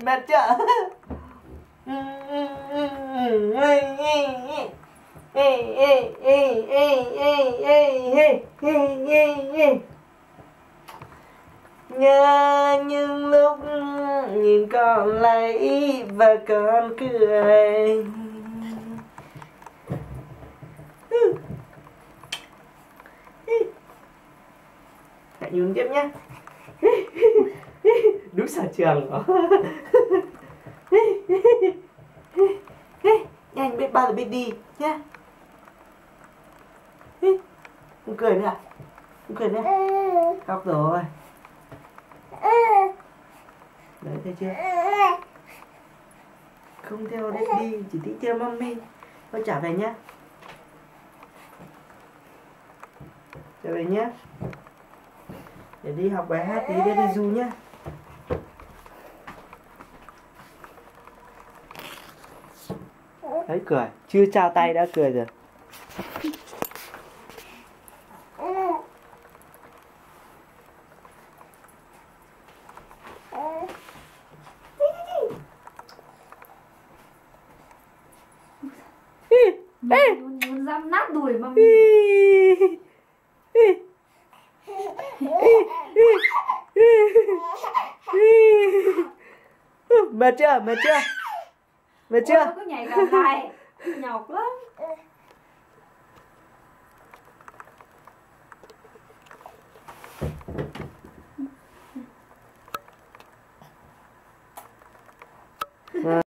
Mệt chưa? Nhớ những lúc nhìn con lấy và con cười. Hãy nhún tiếp nhé. Đúng sở trường đó. Nhanh biết bao giờ biết đi nhé. Không cười nữa à? Không cười nữa. Khóc rồi. Đấy thấy chưa? Không theo đấy đi, chỉ thích theo mami. Thôi trả về nhé. Trả về nhé. Để đi học bài hát tí để đi du nhé. Đấy cười, chưa trao tay đã cười rồi. Muốn dám nát đùi mà Mệt chưa? Mệt chưa? Mệt chưa? Ôi, nó cứ nhảy cả ngày nhọc lắm.